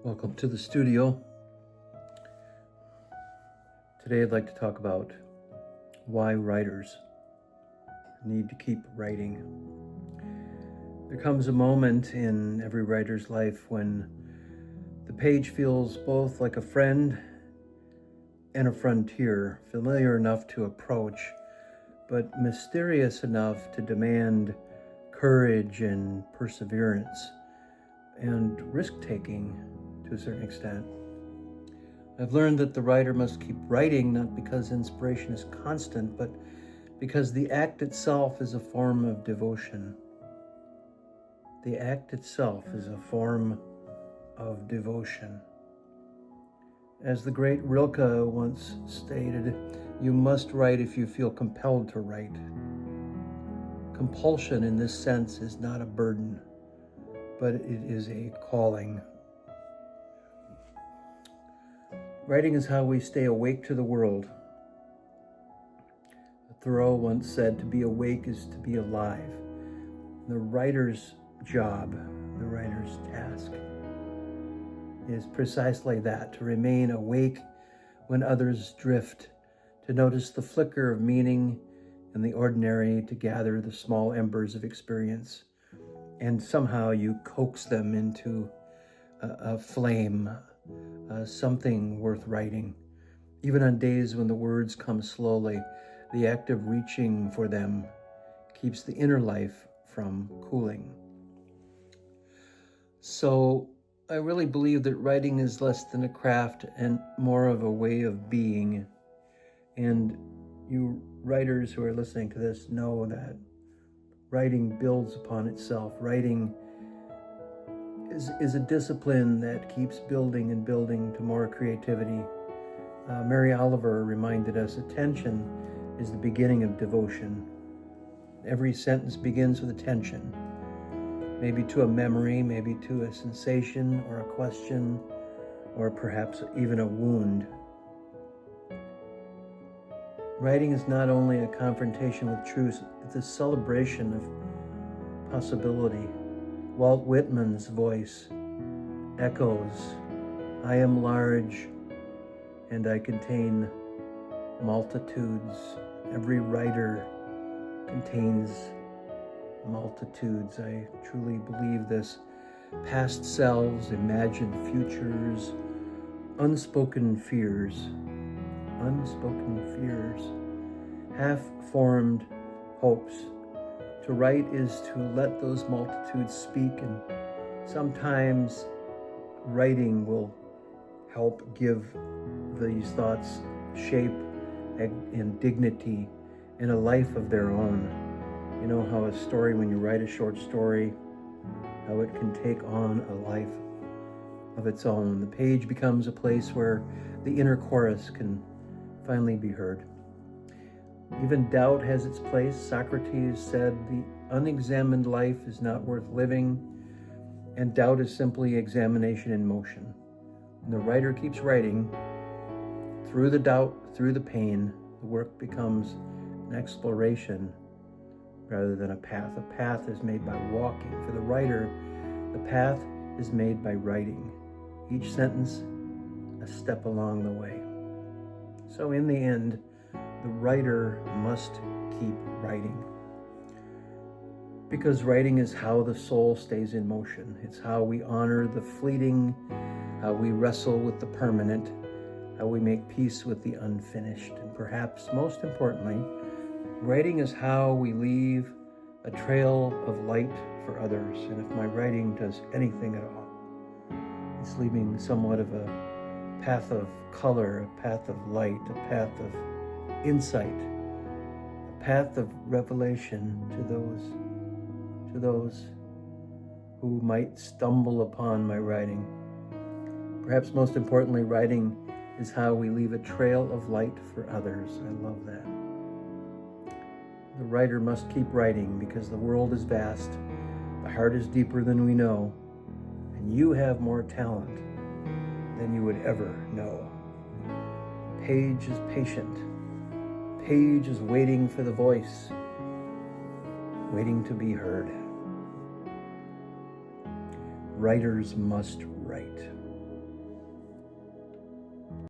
Welcome to the studio. Today I'd like to talk about why writers need to keep writing. There comes a moment in every writer's life when the page feels both like a friend and a frontier, familiar enough to approach, but mysterious enough to demand courage and perseverance and risk-taking to a certain extent. I've learned that the writer must keep writing, not because inspiration is constant, but because the act itself is a form of devotion. The act itself is a form of devotion. As the great Rilke once stated, you must write if you feel compelled to write. Compulsion in this sense is not a burden, but it is a calling. Writing is how we stay awake to the world. Thoreau once said, to be awake is to be alive. The writer's job, the writer's task, is precisely that, to remain awake when others drift, to notice the flicker of meaning in the ordinary, to gather the small embers of experience, and somehow you coax them into a flame, something worth writing. Even on days when the words come slowly, the act of reaching for them keeps the inner life from cooling. So I really believe that writing is less than a craft and more of a way of being. And you writers who are listening to this know that writing builds upon itself. Writing is a discipline that keeps building and building to more creativity. Mary Oliver reminded us attention is the beginning of devotion. Every sentence begins with attention, maybe to a memory, maybe to a sensation or a question, or perhaps even a wound. Writing is not only a confrontation with truth, it's a celebration of possibility. Walt Whitman's voice echoes, I am large and I contain multitudes. Every writer contains multitudes. I truly believe this. Past selves, imagined futures, unspoken fears, half-formed hopes. To write is to let those multitudes speak, and sometimes writing will help give these thoughts shape and dignity in a life of their own. You know how a story, when you write a short story, how it can take on a life of its own. The page becomes a place where the inner chorus can finally be heard. Even doubt has its place. Socrates said the unexamined life is not worth living, and doubt is simply examination in motion. When the writer keeps writing, through the doubt, through the pain, the work becomes an exploration rather than a path. A path is made by walking. For the writer, the path is made by writing. Each sentence, a step along the way. So in the end, the writer must keep writing. Because writing is how the soul stays in motion. It's how we honor the fleeting, how we wrestle with the permanent, how we make peace with the unfinished. And perhaps most importantly, writing is how we leave a trail of light for others. And if my writing does anything at all, it's leaving somewhat of a path of color, a path of light, a path of insight, a path of revelation to those who might stumble upon my writing. Perhaps most importantly, writing is how we leave a trail of light for others. I love that. The writer must keep writing because the world is vast, the heart is deeper than we know, and you have more talent than you would ever know. Page is patient. Page is waiting for the voice, waiting to be heard. Writers must write.